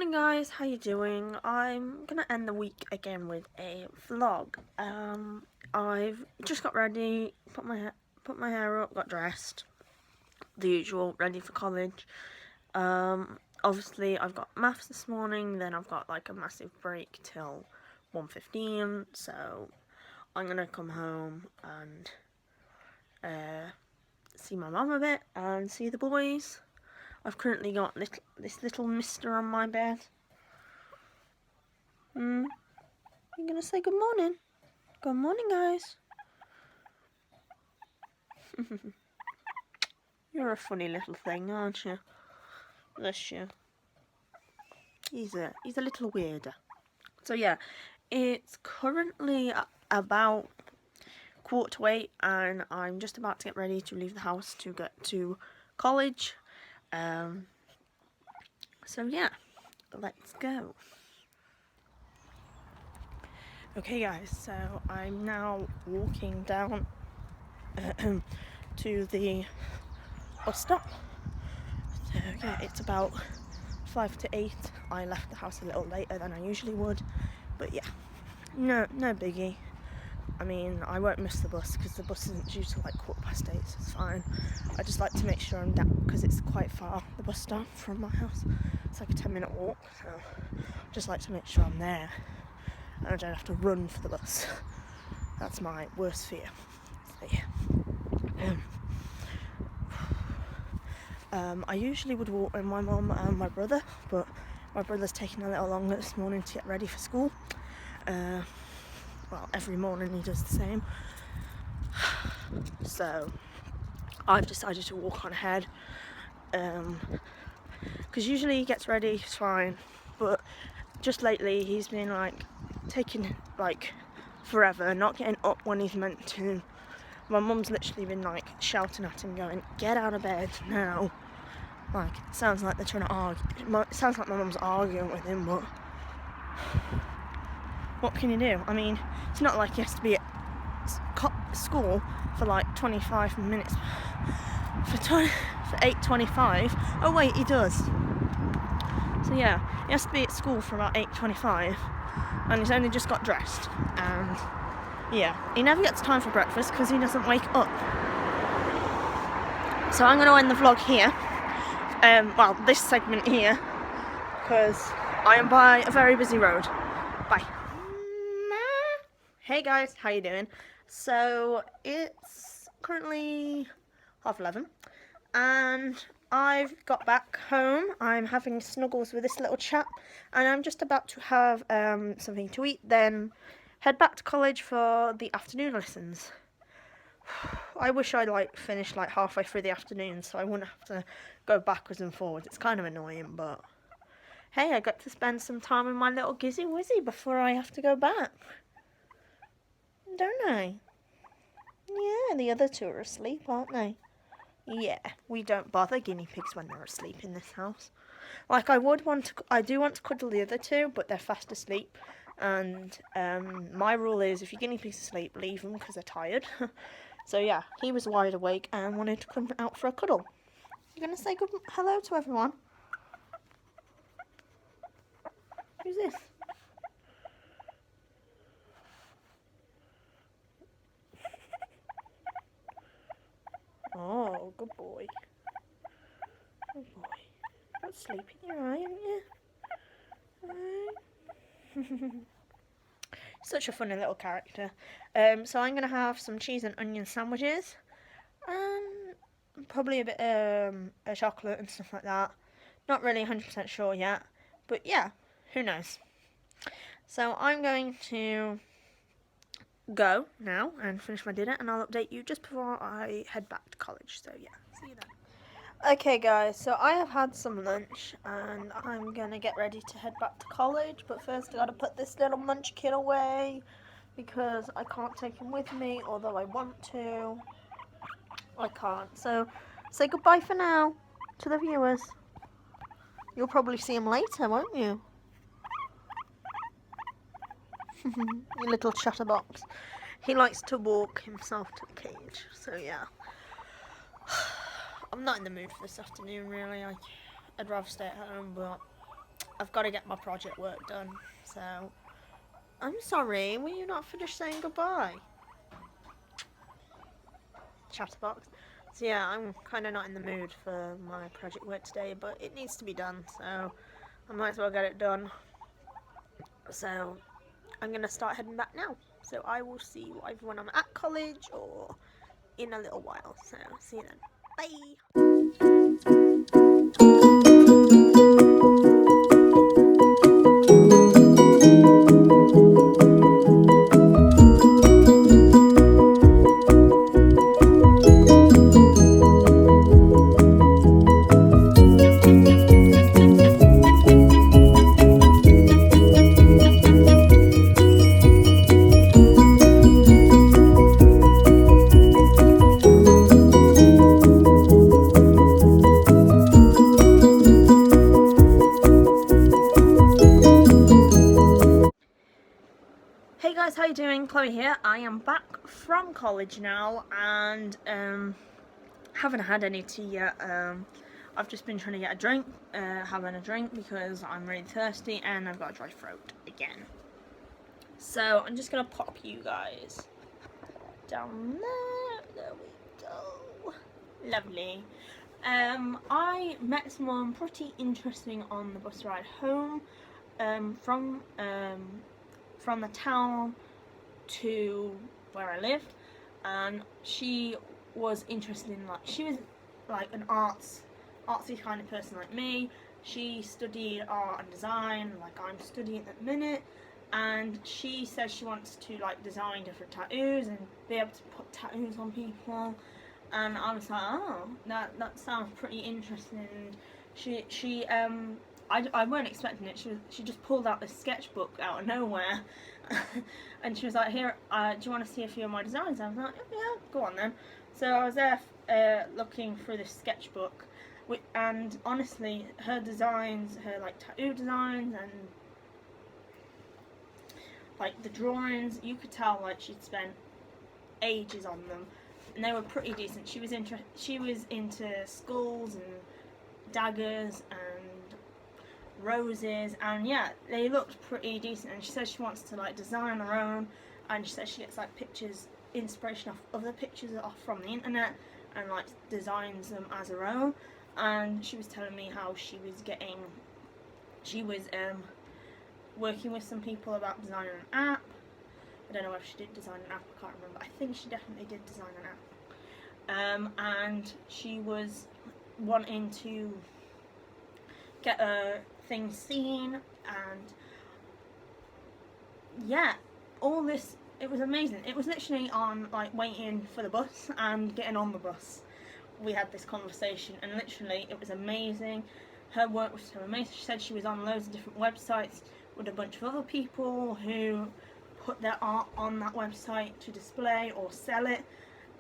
Morning guys, how you doing? I'm gonna end the week again with a vlog. I've just got ready, put my hair up, got dressed, the usual, ready for college. Obviously I've got maths this morning, then I've got like a massive break till 1:15, so I'm gonna come home and see my mum a bit and see the boys. I've currently got this little mister on my bed. You're gonna say good morning? Good morning, guys. You're a funny little thing, aren't you? Bless you. He's a little weirder. So yeah, it's currently about 7:45, and I'm just about to get ready to leave the house to get to college. So yeah, let's go. Okay guys, so I'm now walking down to the bus stop. So yeah, it's about 5 to 8. I left the house a little later than I usually would, but yeah, no biggie. I mean, I won't miss the bus because the bus isn't due till like 8:15, so it's fine. I just like to make sure I'm down because it's quite far, the bus stop from my house. It's like a 10-minute walk, so I just like to make sure I'm there and I don't have to run for the bus. That's my worst fear. So yeah. I usually would walk with my mum and my brother, but my brother's taking a little longer this morning to get ready for school. Well, every morning he does the same. So I've decided to walk on ahead, because usually he gets ready, he's fine, but just lately he's been like taking like forever, not getting up when he's meant to. My mum's literally been like shouting at him, going, "Get out of bed now." Like, it sounds like they're trying to argue. It sounds like my mum's arguing with him, but what can you do? I mean, it's not like he has to be at school for like 25 minutes for 8:25. Oh wait, he does. So yeah, he has to be at school for about 8:25, and he's only just got dressed, and yeah, he never gets time for breakfast because he doesn't wake up. So I'm going to end the vlog here, well, this segment here, because I am by a very busy road. Bye. Hey guys, how you doing? So it's currently 11:30, and I've got back home. I'm having snuggles with this little chap, and I'm just about to have something to eat, then head back to college for the afternoon lessons. I wish I'd like finished like halfway through the afternoon so I wouldn't have to go backwards and forwards. It's kind of annoying, but hey, I got to spend some time with my little Gizzy Wizzy before I have to go back. Don't I? Yeah, the other two are asleep, aren't they? Yeah, we don't bother guinea pigs when they're asleep in this house. Like, I do want to cuddle the other two, but they're fast asleep. And my rule is, if your guinea pig's asleep, leave them because they're tired. So yeah, he was wide awake and wanted to come out for a cuddle. You're gonna say hello to everyone? Who's this? Oh, good boy. Good boy. Got sleep in your eye, haven't you? Such a funny little character. So I'm going to have some cheese and onion sandwiches. Probably a bit of chocolate and stuff like that. Not really 100% sure yet. But yeah, who knows. So I'm going to go now and finish my dinner, and I'll update you just before I head back to college. So yeah, see you then. Okay guys, so I have had some lunch and I'm gonna get ready to head back to college, but first I gotta put this little munchkin away because I can't take him with me, although I want to. I can't. So say goodbye for now to the viewers. You'll probably see him later, won't you? You little chatterbox. He likes to walk himself to the cage, so yeah. I'm not in the mood for this afternoon, really. I'd rather stay at home, but I've got to get my project work done. So, I'm sorry, will you not finish saying goodbye? Chatterbox. So yeah, I'm kind of not in the mood for my project work today, but it needs to be done, so I might as well get it done. So I'm going to start heading back now. So I will see you either when I'm at college or in a little while. So see you then. Bye! Hey guys, how you doing? Chloe here. I am back from college now and haven't had any tea yet. I've just been trying to get a drink, having a drink because I'm really thirsty and I've got a dry throat again. So I'm just gonna pop you guys down there. There we go. Lovely. I met someone pretty interesting on the bus ride home from the town to where I lived, and she was interested in, like, she was like an artsy kind of person like me. She studied art and design like I'm studying at the minute, and she says she wants to like design different tattoos and be able to put tattoos on people, and I was like, oh, that sounds pretty interesting. And I weren't expecting it. She just pulled out this sketchbook out of nowhere, and she was like, "Here, do you want to see a few of my designs?" I was like, "Yeah, go on then." So I was there looking through this sketchbook, and honestly, her designs, her like tattoo designs, and like the drawings, you could tell like she'd spent ages on them, and they were pretty decent. She was into skulls and daggers and roses, and yeah, they looked pretty decent. And she says she wants to like design her own, and she says she gets like inspiration off other pictures off from the internet and like designs them as her own. And she was telling me how she was working with some people about designing an app. I don't know if she did design an app, I can't remember. I think she definitely did design an app. And she was wanting to get a thing seen, and yeah, all this, it was amazing. It was literally on like waiting for the bus and getting on the bus, we had this conversation, and literally it was amazing. Her work was so amazing. She said she was on loads of different websites with a bunch of other people who put their art on that website to display or sell it,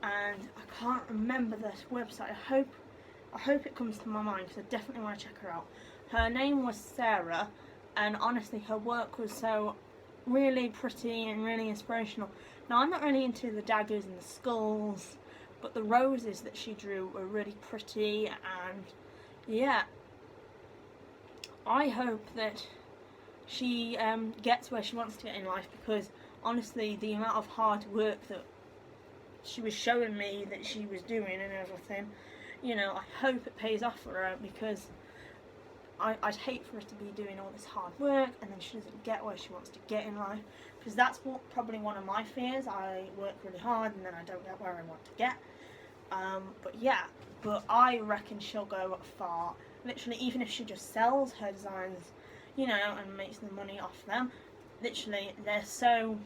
and I can't remember this website. I hope it comes to my mind because I definitely want to check her out. Her name was Sarah, and honestly her work was so really pretty and really inspirational. Now, I'm not really into the daggers and the skulls, but the roses that she drew were really pretty, and yeah, I hope that she gets where she wants to get in life, because honestly the amount of hard work that she was showing me that she was doing and everything, you know, I hope it pays off for her, because I'd hate for her to be doing all this hard work and then she doesn't get where she wants to get in life, because that's probably one of my fears. I work really hard and then I don't get where I want to get. But I reckon she'll go far. Literally, even if she just sells her designs, you know, and makes the money off them, literally, they're so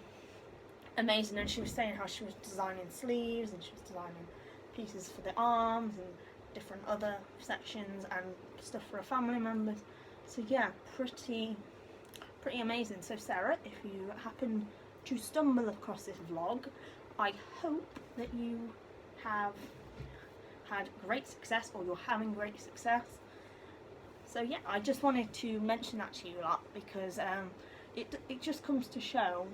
amazing. And she was saying how she was designing sleeves and she was designing pieces for the arms and different other sections and stuff for her family members. So yeah, pretty amazing. So Sarah, if you happen to stumble across this vlog, I hope that you have had great success, or you're having great success. So yeah, I just wanted to mention that to you a lot, because it just comes to show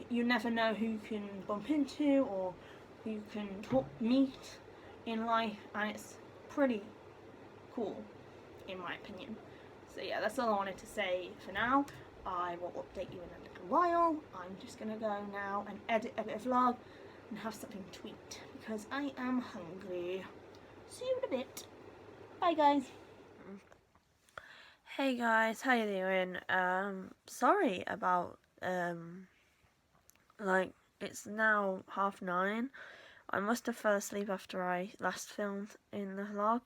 you never know who you can bump into or who you can meet in life, and it's pretty cool in my opinion. So yeah, that's all I wanted to say for now. I will update you in a little while. I'm just going to go now and edit a bit of vlog and have something to eat because I am hungry. See you in a bit. Bye guys. Hey guys, how you doing? Sorry about like it's now 9:30. I must have fell asleep after I last filmed in the vlog,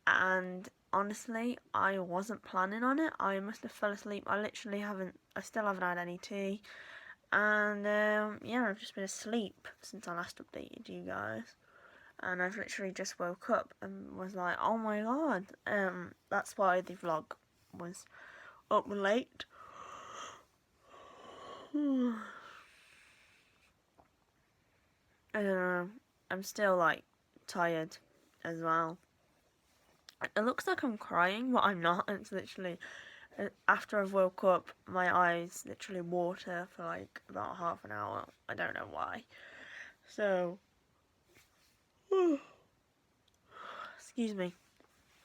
and honestly, I wasn't planning on it. I must have fell asleep. I still haven't had any tea, and yeah, I've just been asleep since I last updated you guys, and I've literally just woke up and was like, oh my god, that's why the vlog was up late. I don't know, I'm still like tired as well. It looks like I'm crying, but I'm not. It's literally, after I've woke up, my eyes literally water for like about half an hour. I don't know why. So, excuse me.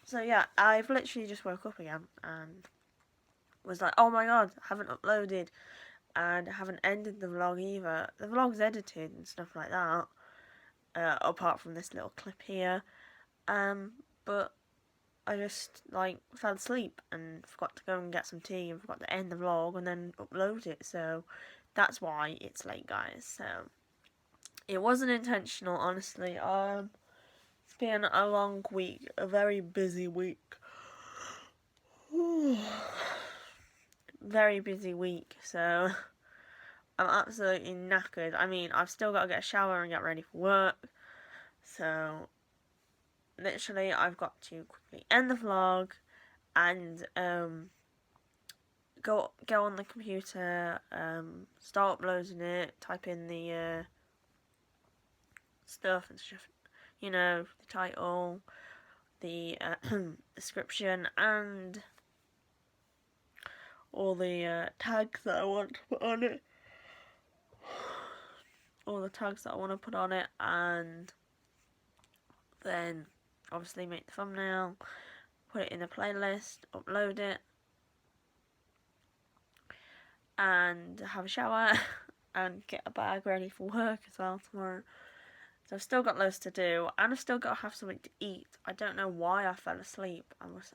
So yeah, I've literally just woke up again and was like, oh my god, I haven't uploaded and I haven't ended the vlog either. The vlog's edited and stuff like that, apart from this little clip here. But I just like fell asleep and forgot to go and get some tea and forgot to end the vlog and then upload it. So that's why it's late, guys. So it wasn't intentional, honestly. It's been a long week, a very busy week. Very busy week, so I'm absolutely knackered. I mean, I've still got to get a shower and get ready for work. So literally, I've got to quickly end the vlog and go on the computer, start uploading it, type in the stuff and stuff, you know, the title, the description, and all the tags that I want to put on it. All the tags that I want to put on it, and then obviously make the thumbnail, put it in a playlist, upload it, and have a shower and get a bag ready for work as well tomorrow. So I've still got loads to do, and I've still got to have something to eat. I don't know why I fell asleep. I was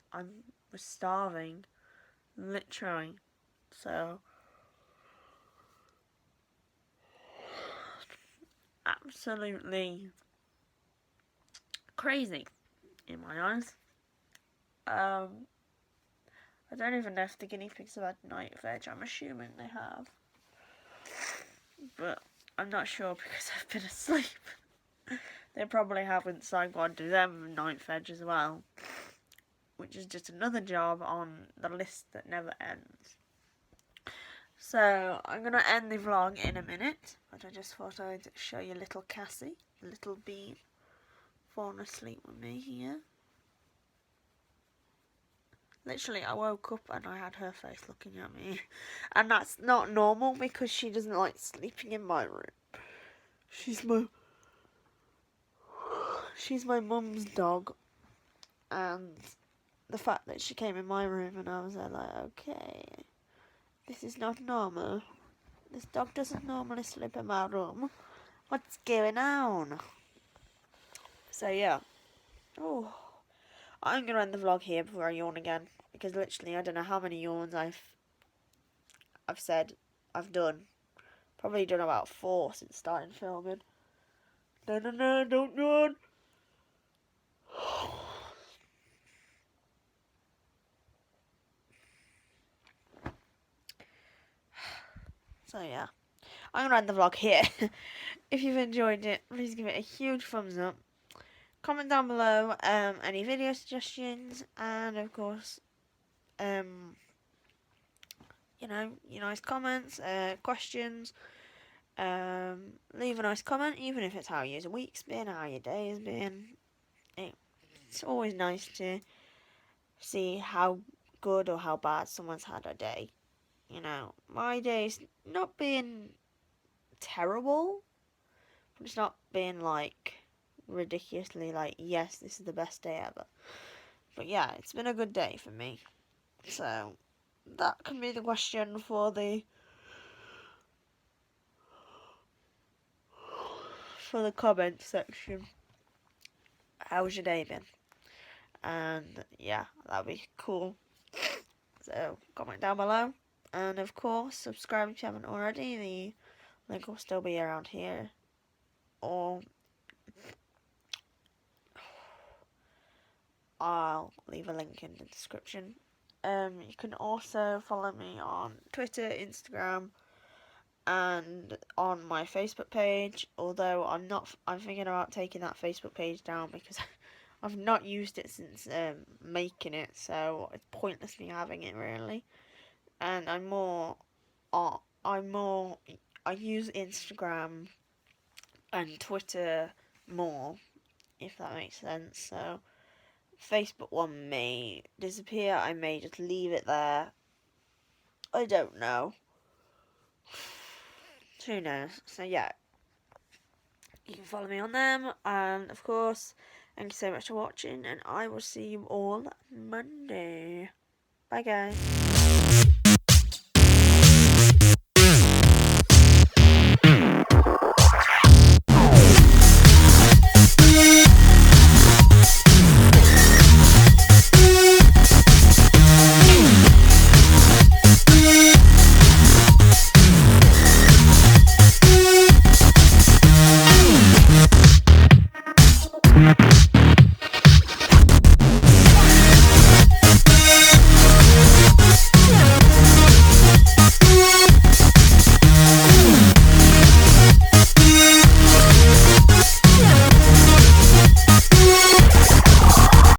starving, literally. So absolutely crazy in my eyes. I don't even know if the guinea pigs have had night veg. I'm assuming they have, but I'm not sure because I've been asleep. They probably haven't, so I'm going to do them night veg as well, which is just another job on the list that never ends. So I'm going to end the vlog in a minute, but I just thought I'd show you little Cassie, the little bean, falling asleep with me here. Literally, I woke up and I had her face looking at me, and that's not normal because she doesn't like sleeping in my room. She's my mum's dog, and the fact that she came in my room and I was there like, okay, this is not normal. This dog doesn't normally sleep in my room. What's going on? So yeah. Oh, I'm gonna end the vlog here before I yawn again, because literally I don't know how many yawns I've said I've done. Probably done about 4 since starting filming. No, don't yawn. So yeah, I'm gonna end the vlog here. If you've enjoyed it, please give it a huge thumbs up. Comment down below any video suggestions, and of course, you know, your nice comments, questions. Leave a nice comment, even if it's how your week's been, how your day has been. It's always nice to see how good or how bad someone's had a day. You know, my day's not been terrible, but it's not been like ridiculously like, yes, this is the best day ever. But yeah, it's been a good day for me. So that can be the question for the comment section. How's your day been? And yeah, that'd be cool. So comment down below, and of course subscribe if you haven't already. The link will still be around here, or I'll leave a link in the description. You can also follow me on Twitter, Instagram, and on my Facebook page. Although I'm thinking about taking that Facebook page down because I've not used it since making it, so it's pointless me having it really. And I use Instagram and Twitter more, if that makes sense. So Facebook one may disappear. I may just leave it there. I don't know. Who knows? So yeah, you can follow me on them, and of course, thank you so much for watching, and I will see you all Monday. Bye guys.